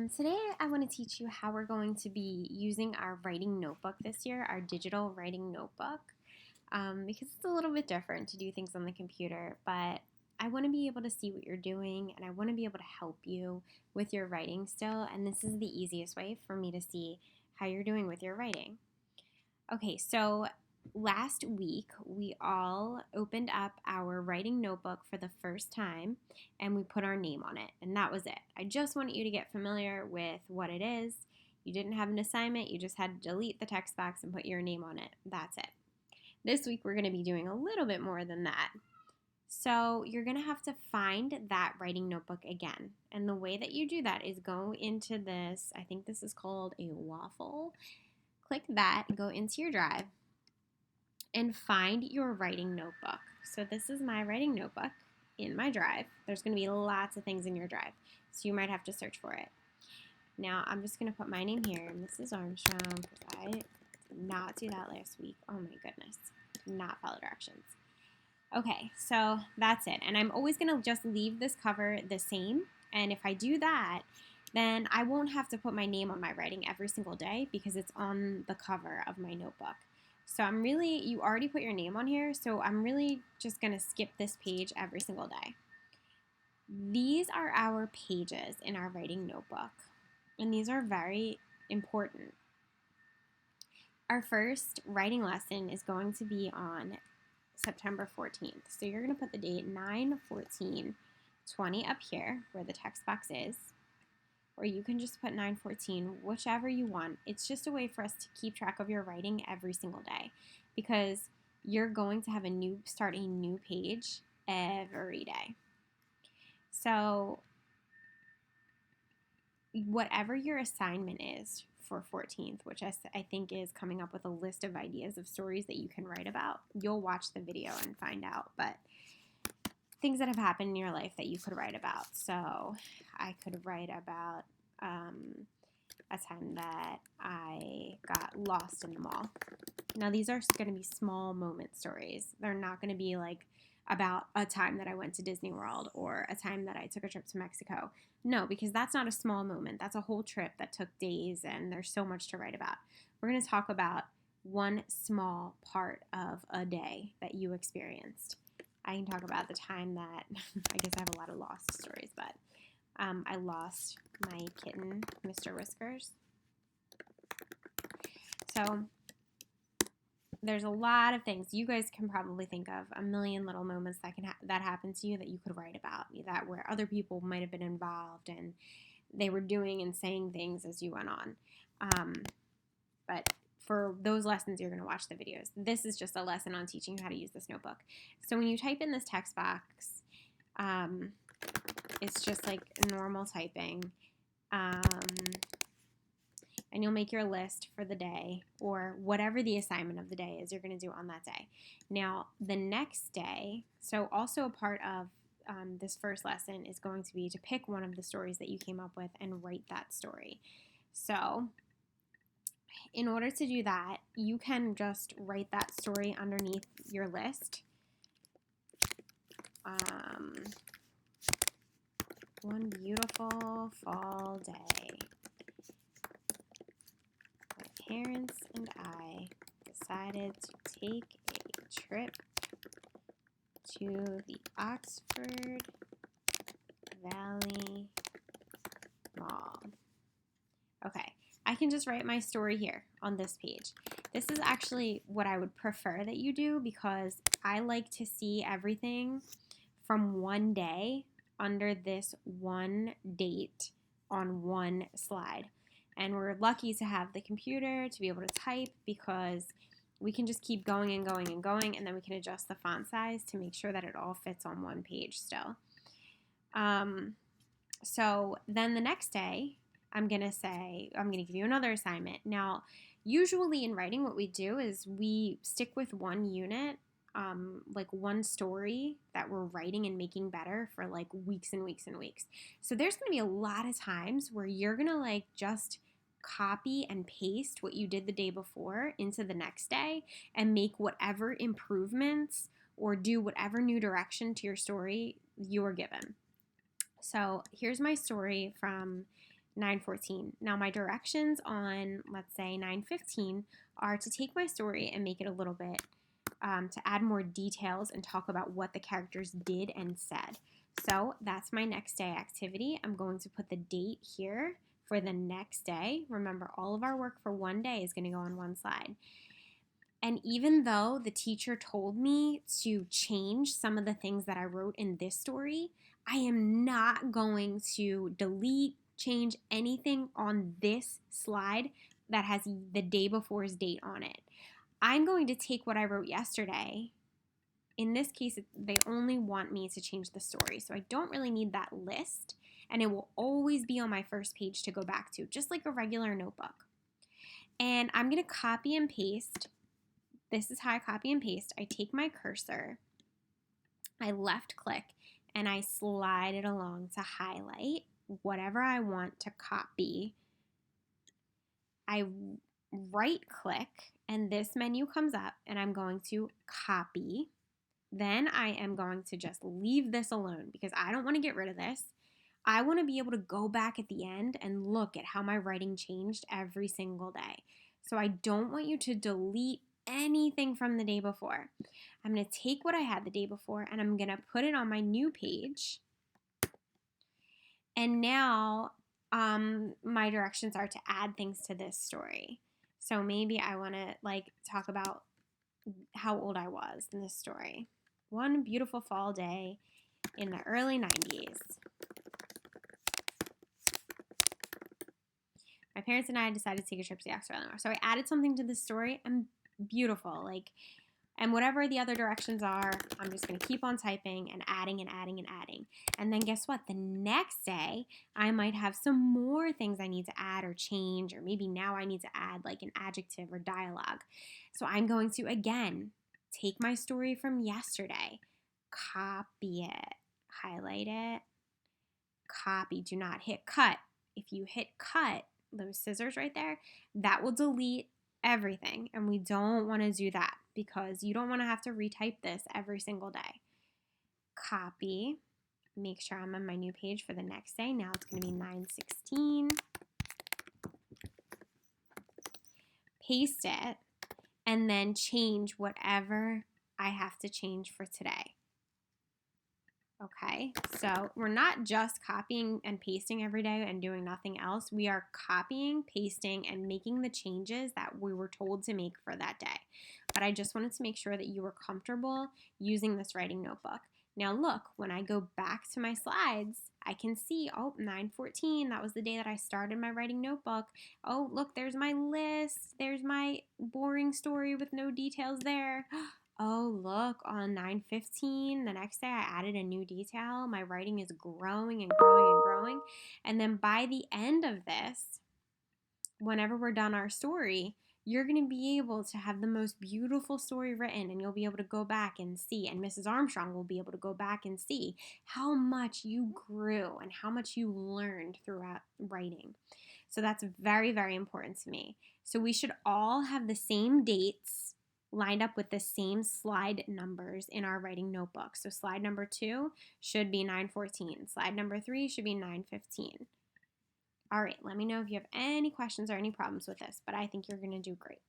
Today I want to teach you how we're going to be using our writing notebook this year, our digital writing notebook, because it's a little bit different to do things on the computer, but I want to be able to see what you're doing and I want to be able to help you with your writing still, and this is the easiest way for me to see how you're doing with your writing. Okay, so last week we all opened up our writing notebook for the first time and we put our name on it, and that was it. I just want you to get familiar with what it is. You didn't have an assignment, you just had to delete the text box and put your name on it. That's it. This week we're going to be doing a little bit more than that. So you're going to have to find that writing notebook again. And the way that you do that is go into this, I think this is called a waffle. Click that, go into your drive, and find your writing notebook. So this is my writing notebook in my drive. There's going to be lots of things in your drive, so you might have to search for it. Now I'm just going to put my name here, Mrs. Armstrong, because I did not do that last week. Oh my goodness, did not follow directions. Okay, so that's it. And I'm always going to just leave this cover the same. And if I do that, then I won't have to put my name on my writing every single day because it's on the cover of my notebook. So you already put your name on here, so I'm really just going to skip this page every single day. These are our pages in our writing notebook, and these are very important. Our first writing lesson is going to be on September 14th. So you're going to put the date 9/14/20 up here where the text box is, or you can just put 9/14, whichever you want. It's just a way for us to keep track of your writing every single day because you're going to have start a new page every day. So whatever your assignment is for 14th, which I think is coming up with a list of ideas of stories that you can write about. You'll watch the video and find out, but things that have happened in your life that you could write about. So I could write about a time that I got lost in the mall. Now these are going to be small moment stories. They're not going to be like about a time that I went to Disney World or a time that I took a trip to Mexico. No, because that's not a small moment. That's a whole trip that took days and there's so much to write about. We're going to talk about one small part of a day that you experienced. I can talk about the time that, I guess I have a lot of lost stories, but I lost my kitten, Mr. Whiskers. So there's a lot of things you guys can probably think of, a million little moments that happened to you that you could write about, that where other people might have been involved and they were doing and saying things as you went on. But for those lessons, you're going to watch the videos. This is just a lesson on teaching you how to use this notebook. So when you type in this text box, it's just like normal typing. And you'll make your list for the day or whatever the assignment of the day is you're going to do on that day. Now, the next day, so also a part of this first lesson is going to be to pick one of the stories that you came up with and write that story. So in order to do that, you can just write that story underneath your list. One beautiful fall day. Parents and I decided to take a trip to the Oxford Valley Mall. Okay, I can just write my story here on this page. This is actually what I would prefer that you do because I like to see everything from one day under this one date on one slide. And we're lucky to have the computer to be able to type because we can just keep going and going and going, and then we can adjust the font size to make sure that it all fits on one page still. So then the next day, I'm going to give you another assignment. Now, usually in writing, what we do is we stick with one unit, like one story that we're writing and making better for like weeks and weeks and weeks. So there's going to be a lot of times where you're going to like just copy and paste what you did the day before into the next day and make whatever improvements or do whatever new direction to your story you were given. So here's my story from 9:14. Now my directions on, let's say, 9:15 are to take my story and make it a little bit, to add more details and talk about what the characters did and said. So that's my next day activity. I'm going to put the date here for the next day. Remember, all of our work for one day is going to go on one slide. And even though the teacher told me to change some of the things that I wrote in this story, I am not going to delete, change anything on this slide that has the day before's date on it. I'm going to take what I wrote yesterday. In this case, they only want me to change the story, so I don't really need that list, and it will always be on my first page to go back to, just like a regular notebook. And I'm going to copy and paste. This is how I copy and paste. I take my cursor, I left click, and I slide it along to highlight whatever I want to copy. I right click, and this menu comes up, and I'm going to copy. Then I am going to just leave this alone because I don't want to get rid of this. I want to be able to go back at the end and look at how my writing changed every single day. So I don't want you to delete anything from the day before. I'm going to take what I had the day before and I'm going to put it on my new page. And now my directions are to add things to this story. So maybe I want to talk about how old I was in this story. One beautiful fall day in the early 90s. My parents and I decided to take a trip to the Oxford Island. So I added something to this story. I'm beautiful. And whatever the other directions are, I'm just going to keep on typing and adding and adding and adding. And then guess what? The next day, I might have some more things I need to add or change, or maybe now I need to add like an adjective or dialogue. So I'm going to, again, take my story from yesterday, copy it, highlight it, copy. Do not hit cut. If you hit cut, those scissors right there, that will delete everything. And we don't want to do that because you don't want to have to retype this every single day. Copy. Make sure I'm on my new page for the next day. Now it's going to be 9:16. Paste it. And then change whatever I have to change for today. Okay, so we're not just copying and pasting every day and doing nothing else. We are copying, pasting, and making the changes that we were told to make for that day. But I just wanted to make sure that you were comfortable using this writing notebook. Now look, when I go back to my slides, I can see, 9:14, that was the day that I started my writing notebook. Oh, look, there's my list. There's my boring story with no details there. Oh, look, on 9:15, the next day I added a new detail. My writing is growing and growing and growing. And then by the end of this, whenever we're done our story, you're going to be able to have the most beautiful story written, and you'll be able to go back and see, and Mrs. Armstrong will be able to go back and see how much you grew and how much you learned throughout writing. So that's very, very important to me. So we should all have the same dates lined up with the same slide numbers in our writing notebook. So slide number 2 should be 9:14. Slide number 3 should be 9:15. All right, let me know if you have any questions or any problems with this, but I think you're going to do great.